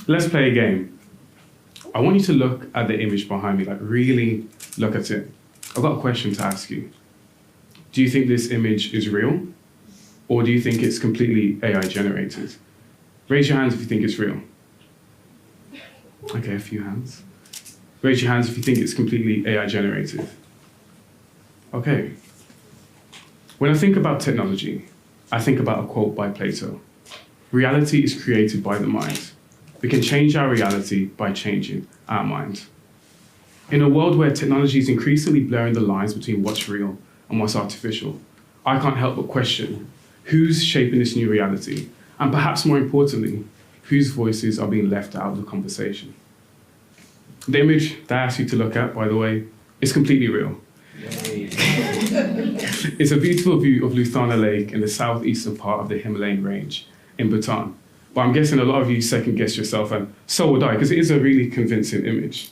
Let's play a game. I want you to look at the image behind me, like really look at it. I've got a question to ask you. Do you think this image is real? Or do you think it's completely AI generated? Raise your hands if you think it's real. Okay, a few hands. Raise your hands if you think it's completely AI generated. Okay. When I think about technology, I think about a quote by Plato. Reality is created by the mind. We can change our reality by changing our mind. In a world where technology is increasingly blurring the lines between what's real and what's artificial, I can't help but question who's shaping this new reality, and perhaps more importantly, whose voices are being left out of the conversation. The image that I asked you to look at, by the way, is completely real. It's a beautiful view of Luthana Lake in the southeastern part of the Himalayan range in Bhutan. But I'm guessing a lot of you second-guessed yourself, and so would I, because it is a really convincing image.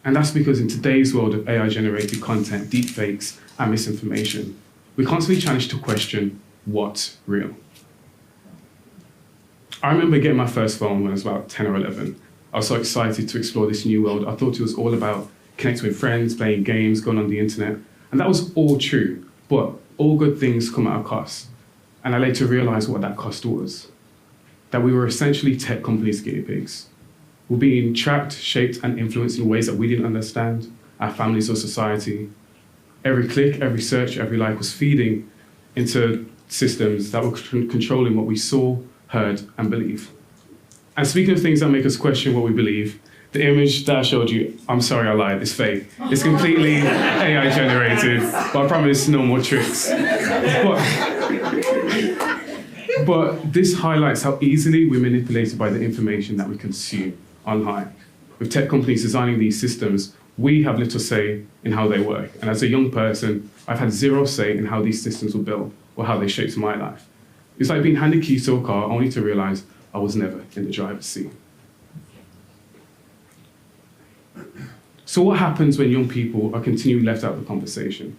And that's because in today's world of AI-generated content, deepfakes, and misinformation, we're constantly challenged to question what's real. I remember getting my first phone when I was about 10 or 11. I was so excited to explore this new world. I thought it was all about connecting with friends, playing games, going on the internet. And that was all true, but all good things come at a cost. And I later realized what that cost was. That we were essentially tech companies' guinea pigs. We're being tracked, shaped, and influenced in ways that we didn't understand, our families or society. Every click, every search, every like was feeding into systems that were controlling what we saw, heard, and believed. And speaking of things that make us question what we believe, the image that I showed you, I'm sorry I lied, it's fake. It's completely AI generated, but I promise no more tricks. But this highlights how easily we're manipulated by the information that we consume online. With tech companies designing these systems, we have little say in how they work. And as a young person, I've had zero say in how these systems were built or how they shaped my life. It's like being handed keys to a car only to realize I was never in the driver's seat. So what happens when young people are continually left out of the conversation?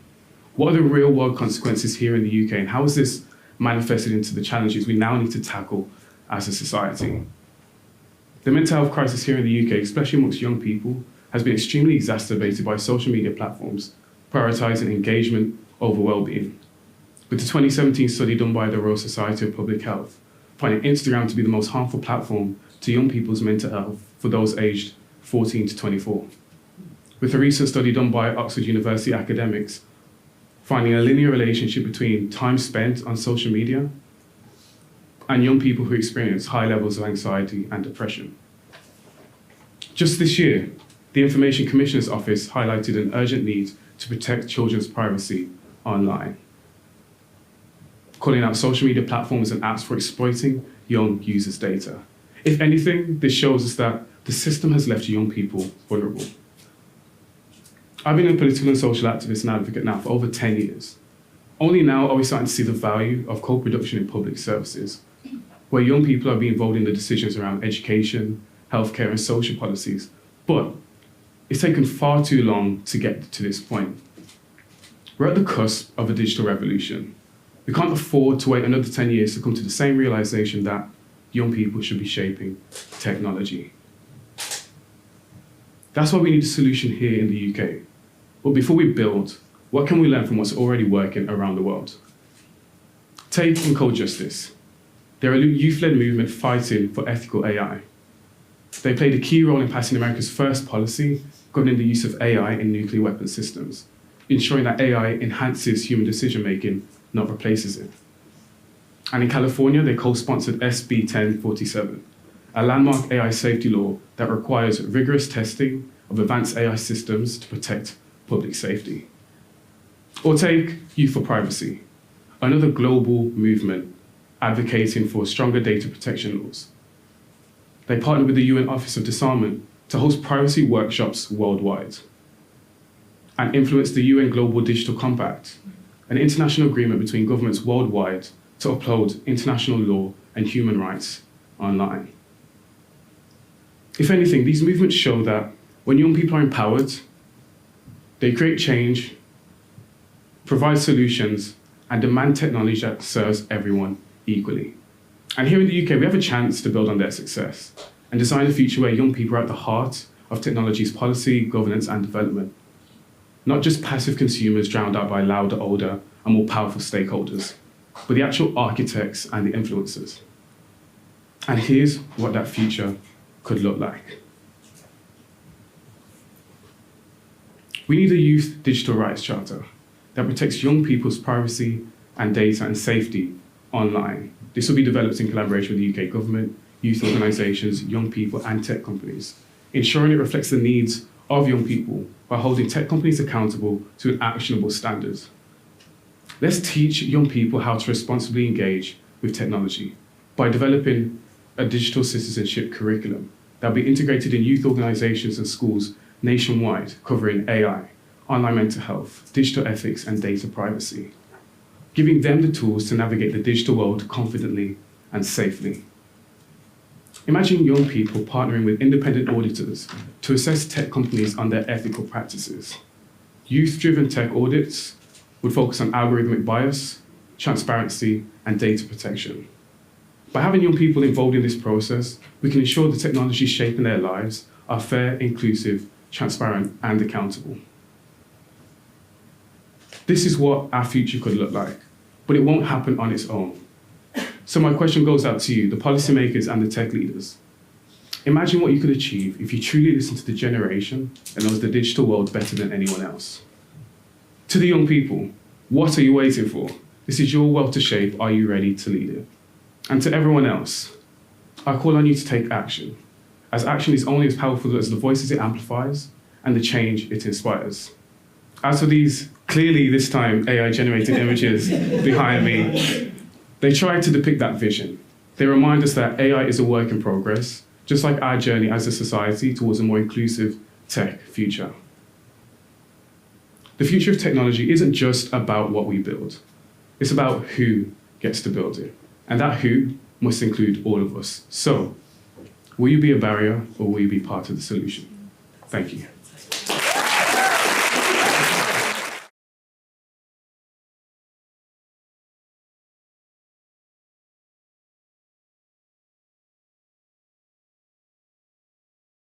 What are the real world consequences here in the UK, and how is this manifested into the challenges we now need to tackle as a society? The mental health crisis here in the UK, especially amongst young people, has been extremely exacerbated by social media platforms prioritising engagement over well-being. With the 2017 study done by the Royal Society of Public Health, finding Instagram to be the most harmful platform to young people's mental health for those aged 14 to 24. With a recent study done by Oxford University academics, finding a linear relationship between time spent on social media and young people who experience high levels of anxiety and depression. Just this year, the Information Commissioner's Office highlighted an urgent need to protect children's privacy online, calling out social media platforms and apps for exploiting young users' data. If anything, this shows us that the system has left young people vulnerable. I've been a political and social activist and advocate now for over 10 years. Only now are we starting to see the value of co-production in public services, where young people are being involved in the decisions around education, healthcare, and social policies. But it's taken far too long to get to this point. We're at the cusp of a digital revolution. We can't afford to wait another 10 years to come to the same realization that young people should be shaping technology. That's why we need a solution here in the UK. But before we build, what can we learn from what's already working around the world? Take Encode Justice. They're a youth-led movement fighting for ethical AI. They played a key role in passing America's first policy governing the use of AI in nuclear weapon systems, ensuring that AI enhances human decision-making, not replaces it. And in California, they co-sponsored SB 1047, a landmark AI safety law that requires rigorous testing of advanced AI systems to protect public safety. Or take Youth for Privacy, another global movement advocating for stronger data protection laws. They partnered with the UN Office of Disarmament to host privacy workshops worldwide and influenced the UN Global Digital Compact, an international agreement between governments worldwide to uphold international law and human rights online. If anything, these movements show that when young people are empowered, they create change, provide solutions, and demand technology that serves everyone equally. And here in the UK, we have a chance to build on their success. and design a future where young people are at the heart of technology's policy, governance, and development. Not just passive consumers drowned out by louder, older, and more powerful stakeholders, but the actual architects and the influencers. And here's what that future could look like. We need a youth digital rights charter that protects young people's privacy and data and safety online. This will be developed in collaboration with the UK government, youth organisations, young people, and tech companies, ensuring it reflects the needs of young people by holding tech companies accountable to an actionable standards. Let's teach young people how to responsibly engage with technology by developing a digital citizenship curriculum that will be integrated in youth organisations and schools nationwide, covering AI, online mental health, digital ethics, and data privacy, giving them the tools to navigate the digital world confidently and safely. Imagine young people partnering with independent auditors to assess tech companies on their ethical practices. Youth-driven tech audits would focus on algorithmic bias, transparency, and data protection. By having young people involved in this process, we can ensure the technologies shaping their lives are fair, inclusive, transparent, and accountable. This is what our future could look like, but it won't happen on its own. So my question goes out to you, the policymakers and the tech leaders. Imagine what you could achieve if you truly listen to the generation that knows the digital world better than anyone else. To the young people, what are you waiting for? This is your world to shape. Are you ready to lead it? And to everyone else, I call on you to take action, as action is only as powerful as the voices it amplifies and the change it inspires. As for these, clearly this time AI-generated images behind me, they try to depict that vision. They remind us that AI is a work in progress, just like our journey as a society towards a more inclusive tech future. The future of technology isn't just about what we build. It's about who gets to build it. And that who must include all of us. So, will you be a barrier or will you be part of the solution? Thank you.